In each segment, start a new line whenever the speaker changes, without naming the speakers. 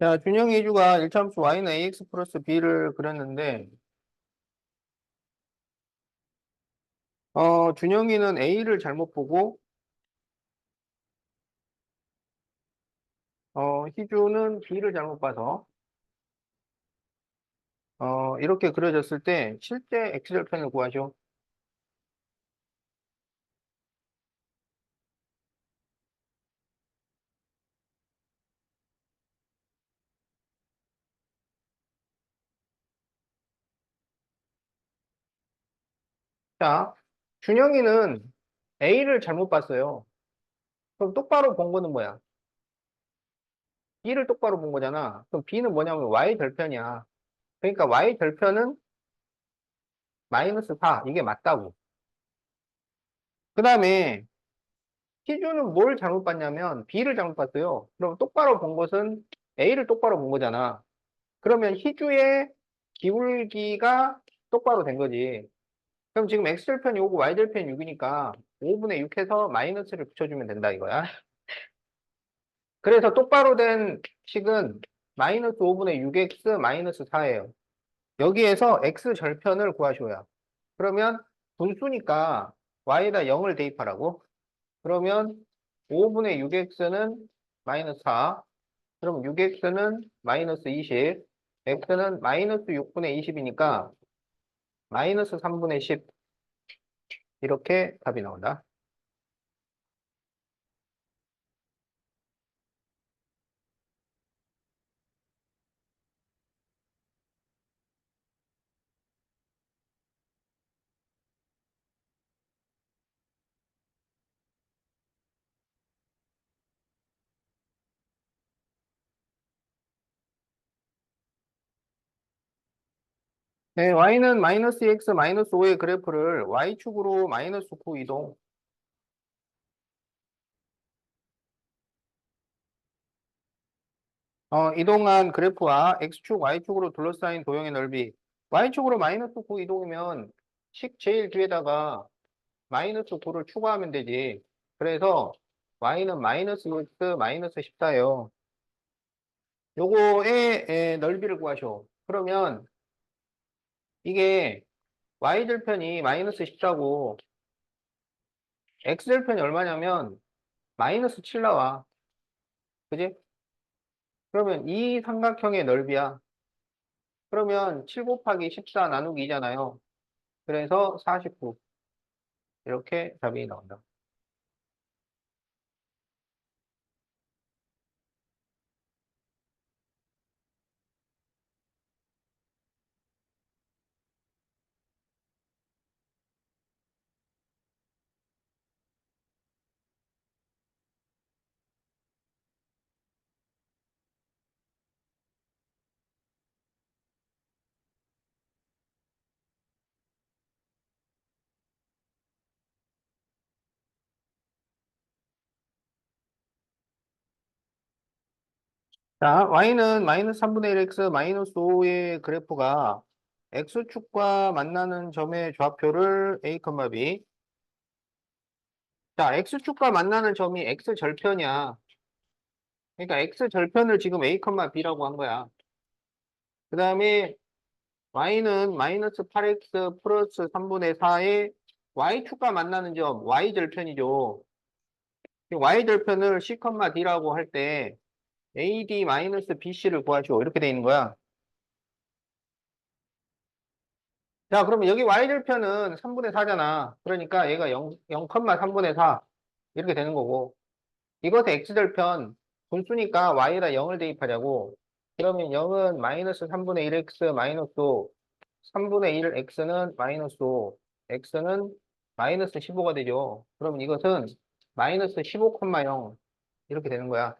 자, 준영이 해주가 일차함수 y는 ax 플러스 b를 그렸는데, 준영이는 a를 잘못 보고, 희주는 b를 잘못 봐서, 이렇게 그려졌을 때 실제 x절편을 구하죠. 자, 준영이는 a를 잘못 봤어요. 그럼 똑바로 본 거는 뭐야? b를 똑바로 본 거잖아. 그럼 b는 뭐냐면 y절편이야. 그러니까 y절편은 마이너스 4. 이게 맞다고. 그 다음에 희주는 뭘 잘못 봤냐면 b를 잘못 봤어요. 그럼 똑바로 본 것은 a를 똑바로 본 거잖아. 그러면 희주의 기울기가 똑바로 된 거지. 그럼 지금 x절편이 5고 y절편이 6이니까 5분의 6 해서 마이너스를 붙여주면 된다 이거야. 그래서 똑바로 된 식은 마이너스 5분의 6x 마이너스 4예요. 여기에서 x절편을 구하셔야. 그러면 분수니까 y에다 0을 대입하라고. 그러면 5분의 6x는 마이너스 4. 그럼 6x는 마이너스 20. x는 마이너스 6분의 20이니까 마이너스 3분의 10. 이렇게 답이 나온다. 네, y는 마이너스 x 마이너스 5의 그래프를 y축으로 마이너스 9 이동. 이동한 그래프와 x축, y축으로 둘러싸인 도형의 넓이. y축으로 마이너스 9 이동이면 식 제일 뒤에다가 마이너스 9를 추가하면 되지. 그래서 y는 마이너스 x 마이너스 14예요. 요거의 넓이를 구하셔. 그러면 이게 y절편이 마이너스 14고 x절편이 얼마냐면 마이너스 7 나와. 그지? 그러면 이 삼각형의 넓이야. 그러면 7 곱하기 14 나누기 2잖아요. 그래서 49. 이렇게 답이 나온다. 자, y는 마이너스 3분의 1x 마이너스 5의 그래프가 x축과 만나는 점의 좌표를 a, b. 자, x축과 만나는 점이 x절편이야. 그러니까 x절편을 지금 a, b라고 한 거야. 그 다음에 y는 마이너스 8x 플러스 3분의 4의 y축과 만나는 점 y절편이죠. y절편을 c, d라고 할 때 AD 마이너스 BC를 구하시오. 이렇게 돼 있는 거야. 자, 그러면 여기 y절편은 3분의 4잖아. 그러니까 얘가 0,3분의 4. 이렇게 되는 거고. 이것의 x절편, 분수니까 y에다 0을 대입하자고. 그러면 0은 마이너스 3분의 1x 마이너스 5. 3분의 1 x는 마이너스 5. x는 마이너스 15가 되죠. 그러면 이것은 마이너스 15,0. 이렇게 되는 거야.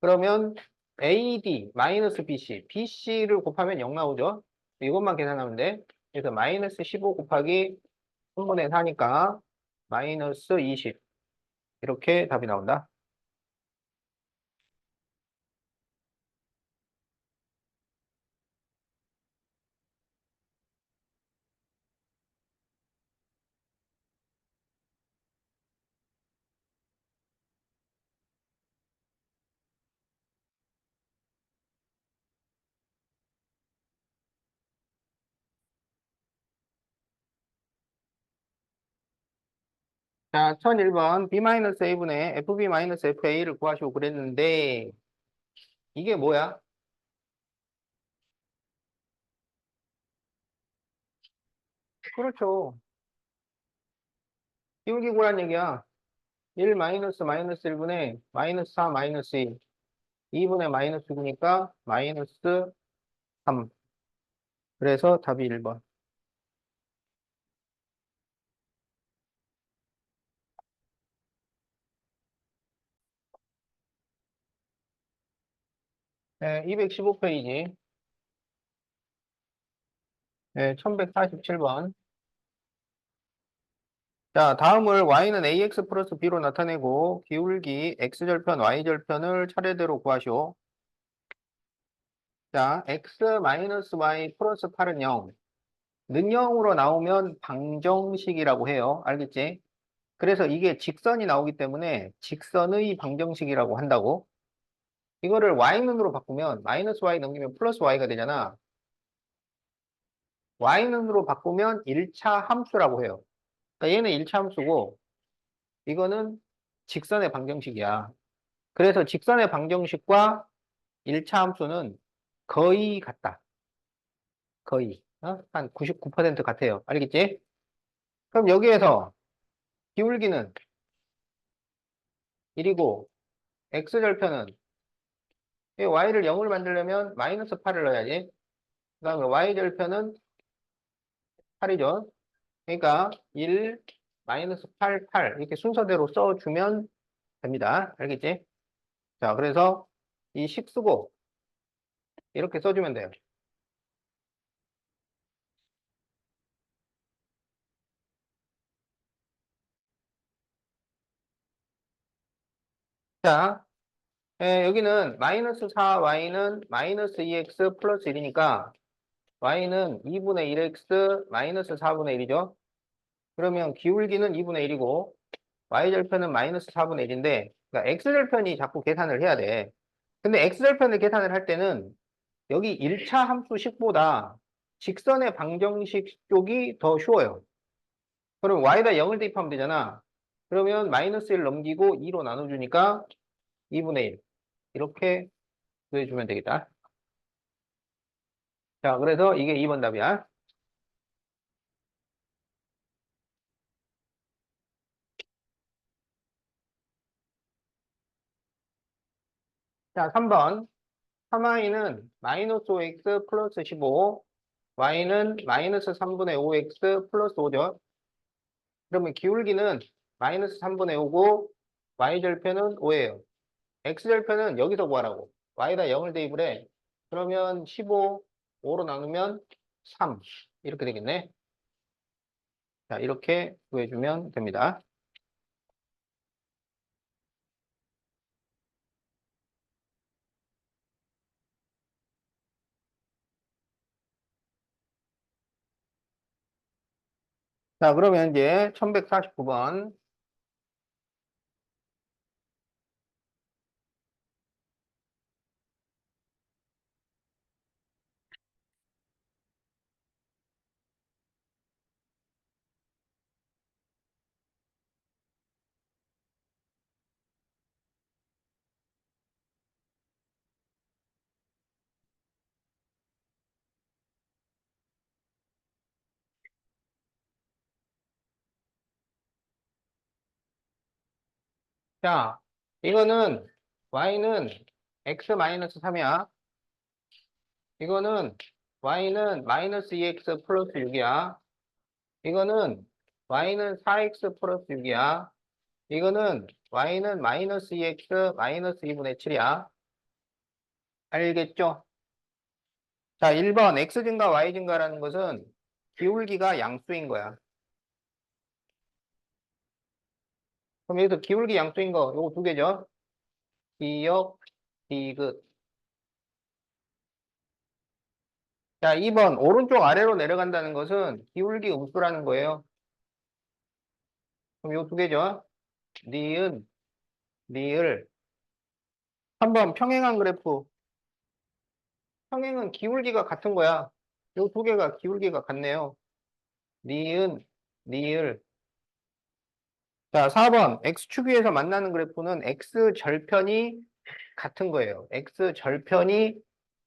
그러면 AD 마이너스 BC, BC를 곱하면 0 나오죠. 이것만 계산하면 돼. 그래서 마이너스 15 곱하기 3분의 4니까 마이너스 20. 이렇게 답이 나온다. 자, 1001번 B-A분의 FB-FA를 구하시고 그랬는데 이게 뭐야? 그렇죠. 기울기 구란 얘기야. 1 마이너스 1분의 마이너스 4 마이너스 2. 2분의 마이너스 9니까 마이너스 3. 그래서 답이 1번. 네, 215페이지. 네, 1147번. 자, 다음을 y는 ax 플러스 b로 나타내고 기울기 x절편, y절편을 차례대로 구하시오. 자, x 마이너스 y 플러스 8은 0. 는 0으로 나오면 방정식이라고 해요. 알겠지? 그래서 이게 직선이 나오기 때문에 직선의 방정식이라고 한다고. 이거를 y는으로 바꾸면 마이너스 y 넘기면 플러스 y가 되잖아. y는으로 바꾸면 1차 함수라고 해요. 그러니까 얘는 1차 함수고 이거는 직선의 방정식이야. 그래서 직선의 방정식과 1차 함수는 거의 같다. 거의. 한 99% 같아요. 알겠지? 그럼 여기에서 기울기는 1이고 x절편은 y를 0을 만들려면 마이너스 8을 넣어야지. 그 다음에 y절편은 8이죠. 그러니까 1, 마이너스 8, 8 이렇게 순서대로 써주면 됩니다. 알겠지? 자, 그래서 이 식 쓰고 이렇게 써주면 돼요. 자, 여기는 마이너스 4y는 마이너스 2x 플러스 1이니까 y는 2분의 1x 마이너스 4분의 1이죠. 그러면 기울기는 2분의 1이고 y절편은 마이너스 4분의 1인데 그러니까 x절편이 자꾸 계산을 해야 돼. 근데 x절편을 계산을 할 때는 여기 1차 함수식보다 직선의 방정식 쪽이 더 쉬워요. 그럼 y에다 0을 대입하면 되잖아. 그러면 마이너스 1 넘기고 2로 나눠주니까 2분의 1 이렇게 구해주면 되겠다. 자, 그래서 이게 2번 답이야. 자, 3번 3y는 마이너스 5x 플러스 15 y는 마이너스 3분의 5x 플러스 5죠. 그러면 기울기는 마이너스 3분의 5고 y절편은 5예요. x절편은 여기서 구하라고. y에다 0을 대입을 해. 그러면 15, 5로 나누면 3 이렇게 되겠네. 자, 이렇게 구해주면 됩니다. 자, 그러면 이제 1149번. 자, 이거는 y는 x-3이야. 이거는 y는 마이너스 2x 플러스 6이야. 이거는 y는 4x 플러스 6이야. 이거는 y는 마이너스 2x 마이너스 2분의 7이야. 알겠죠? 자, 1번 x 증가 y 증가라는 것은 기울기가 양수인 거야. 그럼 여기서 기울기 양수인 거 요거 두 개죠. 기역, 디귿. 자, 2번 오른쪽 아래로 내려간다는 것은 기울기 음수라는 거예요. 그럼 요 두 개죠. 니은, 리을. 3번 평행한 그래프. 평행은 기울기가 같은 거야. 요 두 개가 기울기가 같네요. 니은, 리을. 자, 4번. X축 위에서 만나는 그래프는 X절편이 같은 거예요. X절편이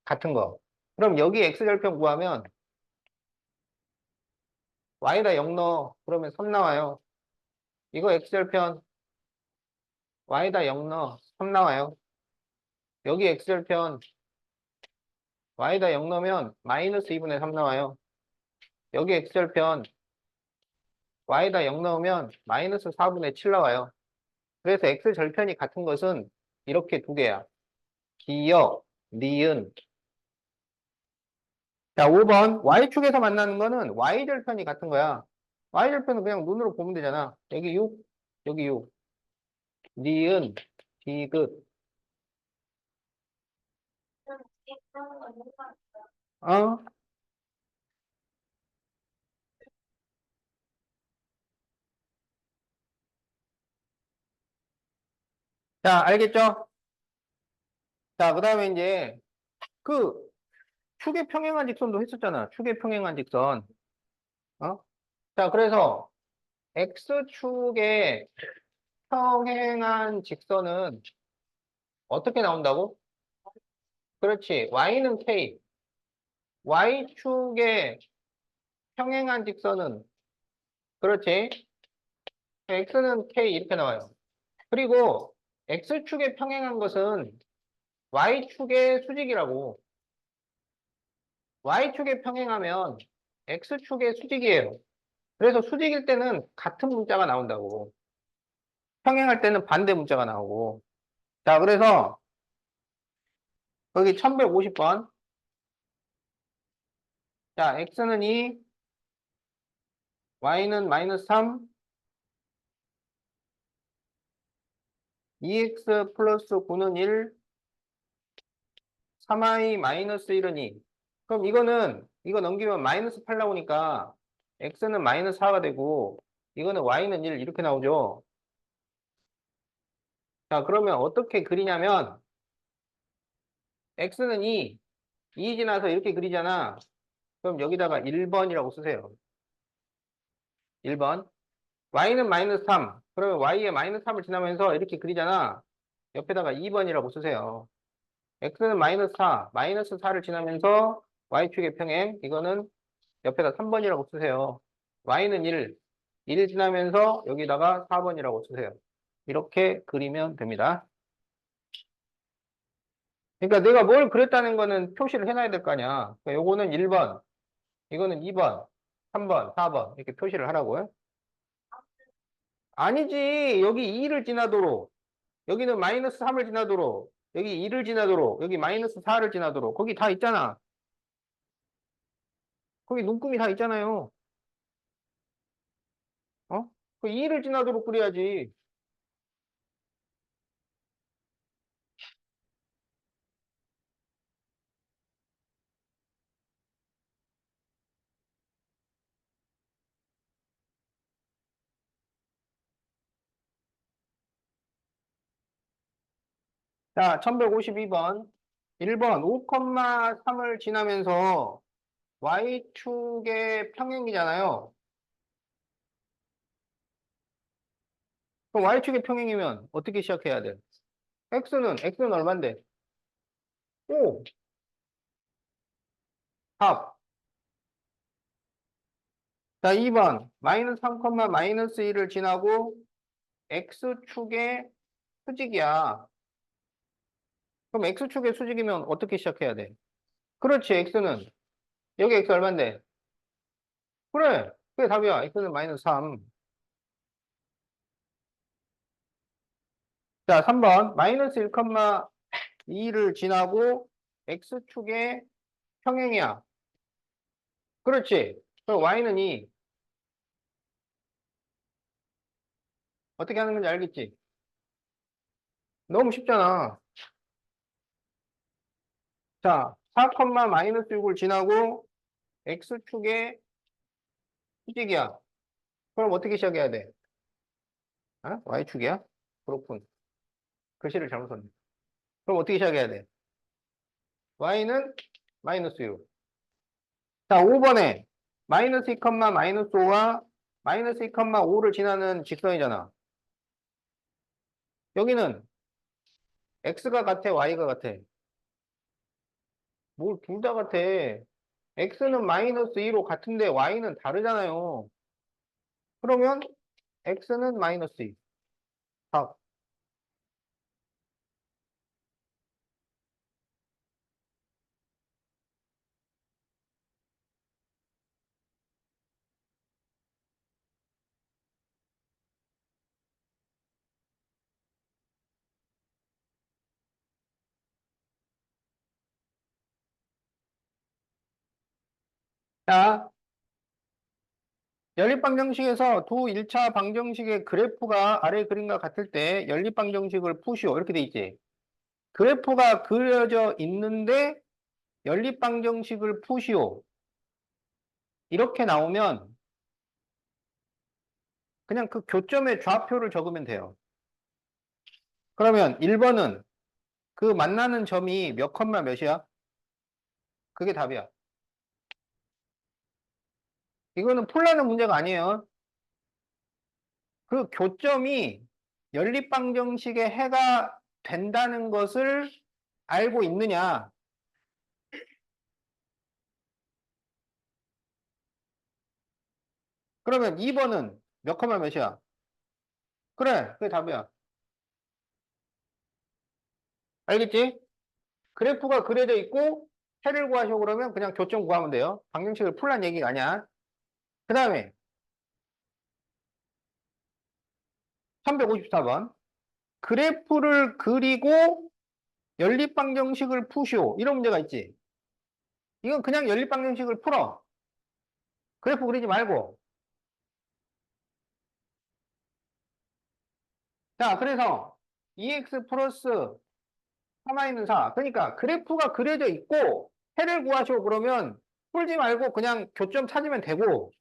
같은 거. 그럼 여기 X절편 구하면 Y다 0 넣어. 그러면 3 나와요. 이거 X절편 Y다 0 넣어. 3 나와요. 여기 X절편 Y다 0 넣으면 마이너스 2분의 3 나와요. 여기 X절편 Y다 0 넣으면 마이너스 4분의 7 나와요. 그래서 X절편이 같은 것은 이렇게 두 개야. 기역, 니은. 자, 5번. Y축에서 만나는 거는 Y절편이 같은 거야. Y절편은 그냥 눈으로 보면 되잖아. 여기 6, 여기 6. 니은, 디귿. 어? 자, 알겠죠? 자, 그 다음에 이제 그 축의 평행한 직선도 했었잖아. 축의 평행한 직선. 어? 자, 그래서 X축의 평행한 직선은 어떻게 나온다고? 그렇지. Y는 K. Y축의 평행한 직선은, 그렇지. X는 K 이렇게 나와요. 그리고 X축의 평행한 것은 Y축의 수직이라고. Y축에 평행하면 X축의 수직이에요. 그래서 수직일 때는 같은 문자가 나온다고. 평행할 때는 반대 문자가 나오고. 자, 그래서 여기 1150번. 자, X는 2, Y는 마이너스 3, 2X 플러스 9는 1, 3Y 마이너스 1은 2. 그럼 이거 넘기면 마이너스 8 나오니까 X는 마이너스 4가 되고, 이거는 Y는 1 이렇게 나오죠. 자, 그러면 어떻게 그리냐면, X는 2 지나서 이렇게 그리잖아. 그럼 여기다가 1번이라고 쓰세요. 1번. Y는 마이너스 3. 그러면 Y에 마이너스 3을 지나면서 이렇게 그리잖아. 옆에다가 2번이라고 쓰세요. X는 마이너스 4. 마이너스 4를 지나면서 Y축의 평행. 이거는 옆에다 3번이라고 쓰세요. Y는 1 지나면서 여기다가 4번이라고 쓰세요. 이렇게 그리면 됩니다. 그러니까 내가 뭘 그렸다는 거는 표시를 해놔야 될 거 아니야. 그러니까 요거는 1번, 이거는 2번, 3번, 4번 이렇게 표시를 하라고요. 아니지. 여기 2를 지나도록, 여기는 마이너스 3을 지나도록, 여기 2를 지나도록, 여기 마이너스 4를 지나도록 거기 다 있잖아. 거기 눈금이 다 있잖아요. 어? 그 2를 지나도록 그려야지. 자, 1152번. 1번 5,3을 지나면서 Y축의 평행이잖아요. 그럼 Y축의 평행이면 어떻게 시작해야 돼? X는 얼만데? 5, 합. 자, 2번. 마이너스 3, 마이너스 1을 지나고 X축의 수직이야. 그럼 X축의 수직이면 어떻게 시작해야 돼? 그렇지, X는. 여기 X 얼만데? 그래. 그게 답이야. X는 마이너스 3. 자, 3번. 마이너스 1, 2를 지나고 X축의 평행이야. 그렇지. 그럼 Y는 2. 어떻게 하는 건지 알겠지? 너무 쉽잖아. 자, 4, 마이너스 6을 지나고 X축의 수직이야. 그럼 어떻게 시작해야 돼? 어? Y축이야? 그렇군. 글씨를 잘못 썼네. 그럼 어떻게 시작해야 돼? Y는 마이너스 6. 자, 5번에 마이너스 2, 마이너스 5와 마이너스 2, 5를 지나는 직선이잖아. 여기는 x가 같아, y가 같아. 뭘 둘 다 같아. x는 마이너스 2로 같은데 y는 다르잖아요. 그러면 x는 마이너스 2. 답. 자, 연립방정식에서 두 1차 방정식의 그래프가 아래 그림과 같을 때 연립방정식을 푸시오. 이렇게 돼 있지. 그래프가 그려져 있는데 연립방정식을 푸시오. 이렇게 나오면 그냥 그 교점의 좌표를 적으면 돼요. 그러면 1번은 그 만나는 점이 몇 컴마 몇이야? 그게 답이야. 이거는 풀라는 문제가 아니에요. 그 교점이 연립방정식의 해가 된다는 것을 알고 있느냐? 그러면 2번은 몇 컴마 몇이야? 그래, 그게 답이야. 알겠지? 그래프가 그려져 있고 해를 구하시오 그러면 그냥 교점 구하면 돼요. 방정식을 풀란 얘기가 아니야. 그 다음에 354번. 그래프를 그리고 연립방정식을 푸시오. 이런 문제가 있지. 이건 그냥 연립방정식을 풀어. 그래프 그리지 말고. 자, 그래서 2x 플러스 3y는 4. 그러니까 그래프가 그려져 있고 해를 구하시오 그러면 풀지 말고 그냥 교점 찾으면 되고,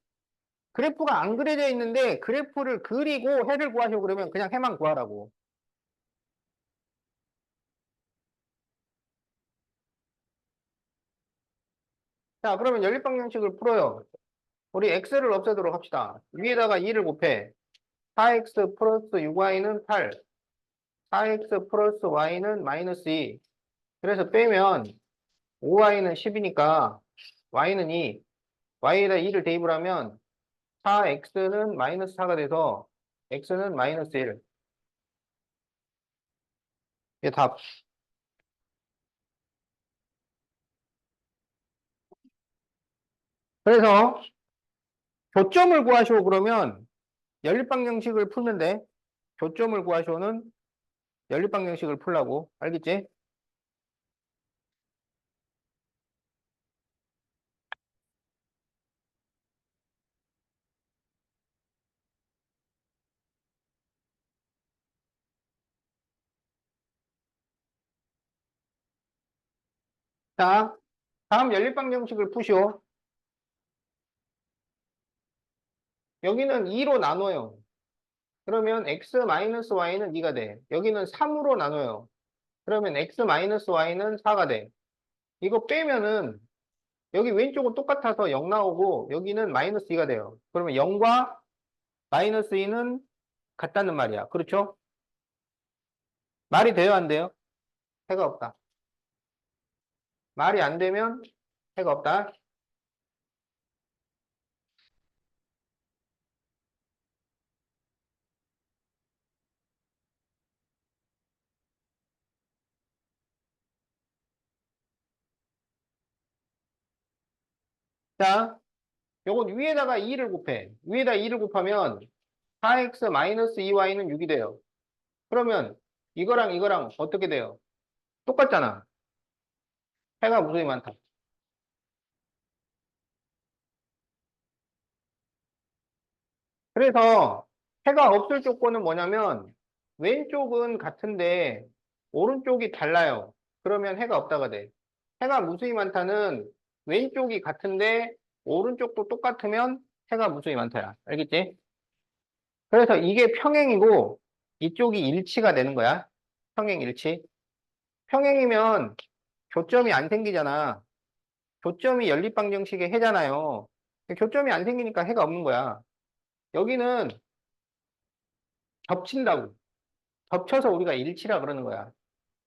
그래프가 안 그려져 있는데 그래프를 그리고 해를 구하시오 그러면 그냥 해만 구하라고. 자, 그러면 연립방정식을 풀어요. 우리 x를 없애도록 합시다. 위에다가 2를 곱해. 4x 플러스 6y는 8. 4x 플러스 y는 마이너스 2. 그래서 빼면 5y는 10이니까 y는 2. y에다 2를 대입을 하면 4x는 마이너스 4가 돼서 x는 마이너스 1. 이게 답. 그래서 교점을 구하시오 그러면 연립방정식을 풀면 돼. 교점을 구하시오는 연립방정식을 풀라고. 알겠지? 자, 다음 연립방정식을 푸시오. 여기는 2로 나눠요. 그러면 x 마이너스 y는 2가 돼. 여기는 3으로 나눠요. 그러면 x 마이너스 y는 4가 돼. 이거 빼면은 여기 왼쪽은 똑같아서 0 나오고 여기는 마이너스 2가 돼요. 그러면 0과 마이너스 2는 같다는 말이야. 그렇죠? 말이 돼요, 안 돼요? 해가 없다. 말이 안 되면 해가 없다. 자, 요건 위에다가 2를 곱해. 위에다 2를 곱하면 4x 마이너스 2y는 6이 돼요. 그러면 이거랑 이거랑 어떻게 돼요? 똑같잖아. 해가 무수히 많다. 그래서 해가 없을 조건은 뭐냐면 왼쪽은 같은데 오른쪽이 달라요. 그러면 해가 없다가 돼. 해가 무수히 많다는 왼쪽이 같은데 오른쪽도 똑같으면 해가 무수히 많다야. 알겠지? 그래서 이게 평행이고 이쪽이 일치가 되는 거야. 평행 일치. 평행이면 교점이 안 생기잖아. 교점이 연립방정식의 해잖아요. 교점이 안 생기니까 해가 없는 거야. 여기는 겹친다고. 겹쳐서 우리가 일치라 그러는 거야.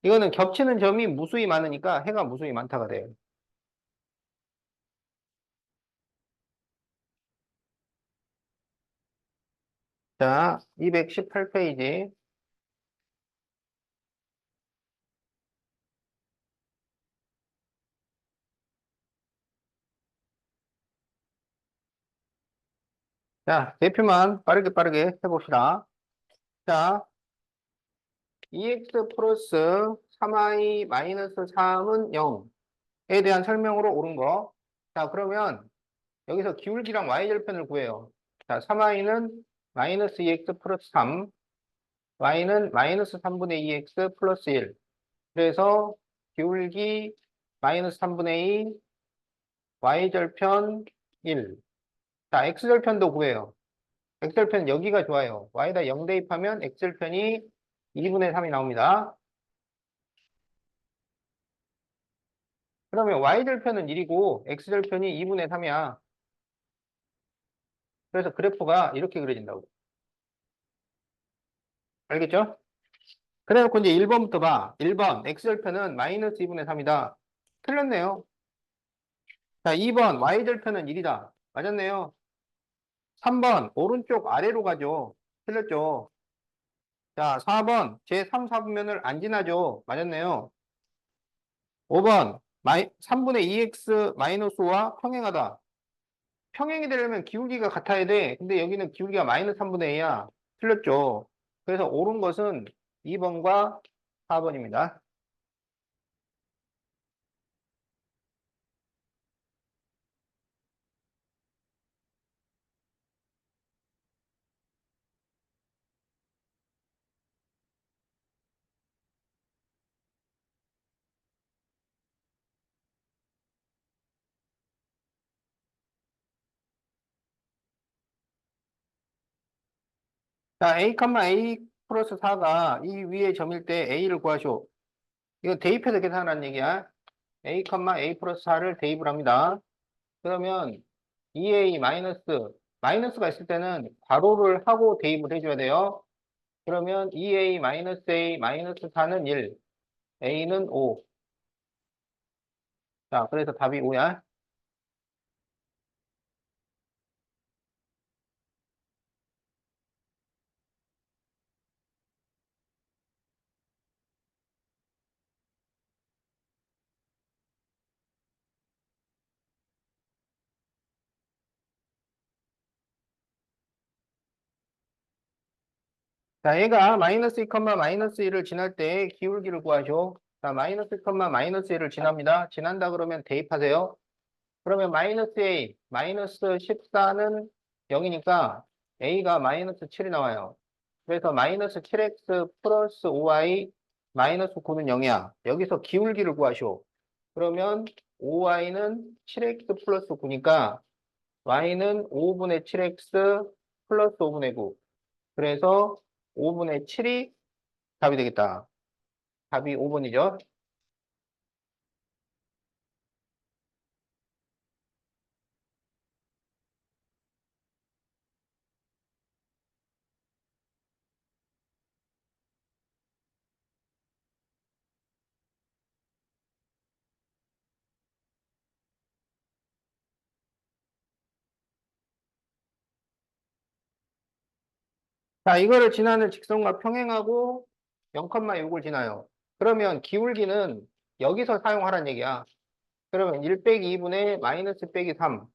이거는 겹치는 점이 무수히 많으니까 해가 무수히 많다가 돼요. 자, 218페이지. 자, 대표만 빠르게 빠르게 해봅시다. 자, 2x 플러스 3i 마이너스 3은 0에 대한 설명으로 옳은 거. 자, 그러면 여기서 기울기랑 y절편을 구해요. 자, 3i는 마이너스 2x 플러스 3, y는 마이너스 3분의 2x 플러스 1. 그래서 기울기 마이너스 3분의 2, y절편 1. 자, x절편도 구해요. x절편 여기가 좋아요. y에다 0 대입하면 x절편이 2분의 3이 나옵니다. 그러면 y절편은 1이고 x절편이 2분의 3이야. 그래서 그래프가 이렇게 그려진다고. 알겠죠? 그래놓고 이제 1번부터 봐. 1번 x절편은 마이너스 2분의 3이다. 틀렸네요. 자, 2번 y절편은 1이다. 맞았네요. 3번 오른쪽 아래로 가죠. 틀렸죠. 자, 4번 제3, 4분면을 안 지나죠. 맞았네요. 5번 3분의 2x 마이너스 5와 평행하다. 평행이 되려면 기울기가 같아야 돼. 근데 여기는 기울기가 마이너스 3분의 2야. 틀렸죠. 그래서 옳은 것은 2번과 4번입니다. 자, a, 플러스 4가 이 위에 점일 때 a를 구하시오. 이거 대입해서 계산하는 얘기야. a, 플러스 4를 대입을 합니다. 그러면 2a 마이너스가 있을 때는 괄호를 하고 대입을 해줘야 돼요. 그러면 2a a 마이너스 4는 1, a는 5. 자, 그래서 답이 5야. 자, 얘가 마이너스 2, 마이너스 1을 지날 때 기울기를 구하죠. 자, 마이너스 2, 마이너스 1을 지납니다. 지난다 그러면 대입하세요. 그러면 마이너스 a, 마이너스 14는 0이니까 a가 마이너스 7이 나와요. 그래서 마이너스 7x 플러스 5y 마이너스 9는 0이야. 여기서 기울기를 구하시오. 그러면 5y는 7x 플러스 9니까 y는 5분의 7x 플러스 5분의 9. 그래서 5분의 7이 답이 되겠다. 답이 5번이죠. 자, 이거를 지나는 직선과 평행하고 0,6을 지나요. 그러면 기울기는 여기서 사용하라는 얘기야. 그러면 1 빼기 2분의 마이너스 빼기 3.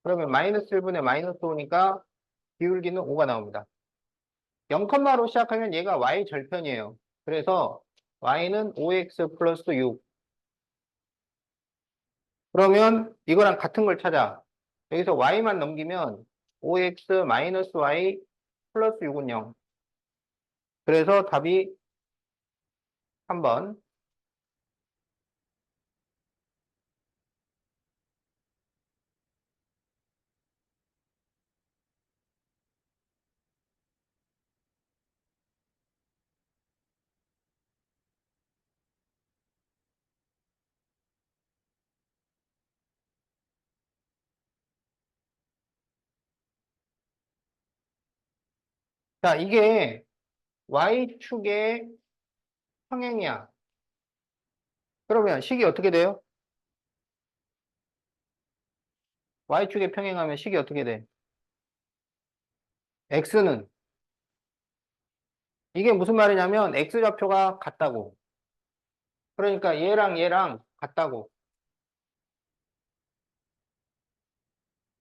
그러면 마이너스 1분의 마이너스 5니까 기울기는 5가 나옵니다. 0,로 시작하면 얘가 y 절편이에요. 그래서 y는 5x 플러스 6. 그러면 이거랑 같은 걸 찾아. 여기서 y만 넘기면 5x 마이너스 y 플러스 6은 0. 그래서 답이 3번. 자, 이게 y축의 평행이야. 그러면 식이 어떻게 돼요? y축의 평행하면 식이 어떻게 돼? x는 이게 무슨 말이냐면 x좌표가 같다고. 그러니까 얘랑 얘랑 같다고.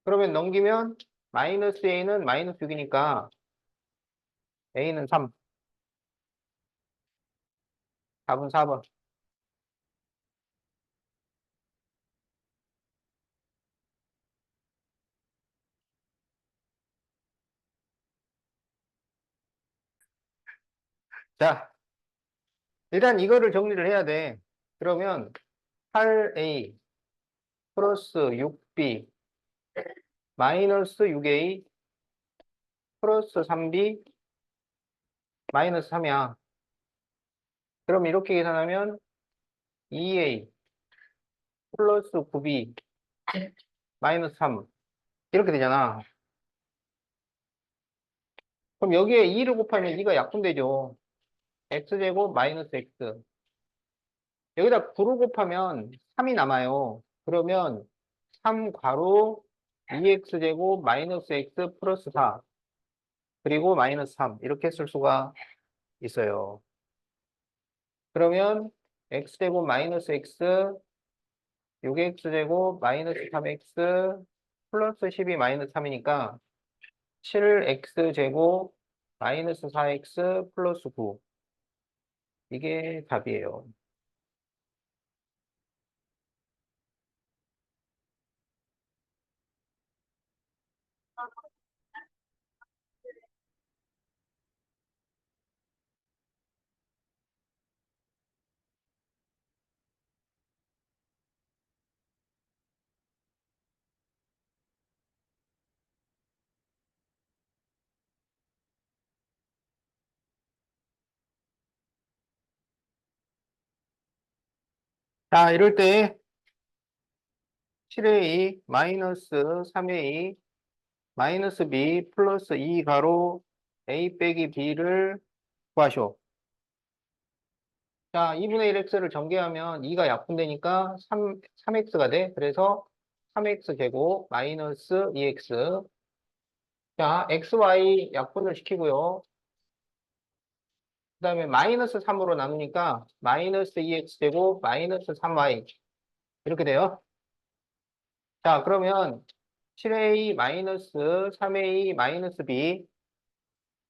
그러면 넘기면 마이너스 a는 마이너스 6이니까 a는 3. 답은 4번. 자, 일단 이거를 정리를 해야 돼. 그러면 8a 플러스 6b 마이너스 6a 플러스 3b 마이너스 3이야. 그럼 이렇게 계산하면 2a 플러스 9b 마이너스 3 이렇게 되잖아. 그럼 여기에 2를 곱하면 2가 약분되죠. x제곱 마이너스 x. 여기다 9를 곱하면 3이 남아요. 그러면 3 괄호 2x제곱 마이너스 x 플러스 4 그리고 마이너스 3 이렇게 쓸 수가 있어요. 그러면 x제곱 마이너스 x 6x제곱 마이너스 3x 플러스 12 마이너스 3이니까 7x제곱 마이너스 4x 플러스 9 이게 답이에요. 자, 이럴 때 7a 마이너스 3a 마이너스 b 플러스 2 가로 a 빼기 b를 구하쇼. 자, 2분의 1x를 전개하면 2가 약분되니까 3x가 돼. 그래서 3x 제곱 마이너스 2x. 자, xy 약분을 시키고요. 그 다음에 마이너스 3으로 나누니까 마이너스 2x 제곱 마이너스 3y 이렇게 돼요. 자, 그러면 7a 마이너스 3a 마이너스 b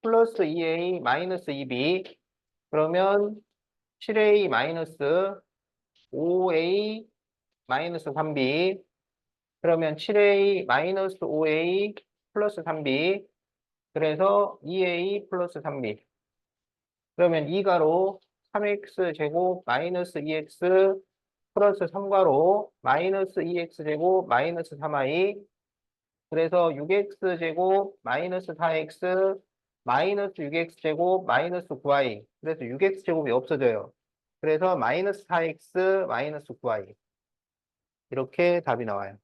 플러스 2a 마이너스 2b 그러면 7a 마이너스 5a 마이너스 3b 그러면 7a 마이너스 5a 플러스 3b 그래서 2a 플러스 3b 그러면 2가로 3x 제곱 마이너스 2x 플러스 3가로 마이너스 2x 제곱 마이너스 3i 그래서 6x 제곱 마이너스 4x 마이너스 6x 제곱 마이너스 9i 그래서 6x 제곱이 없어져요. 그래서 마이너스 4x 마이너스 9i 이렇게 답이 나와요.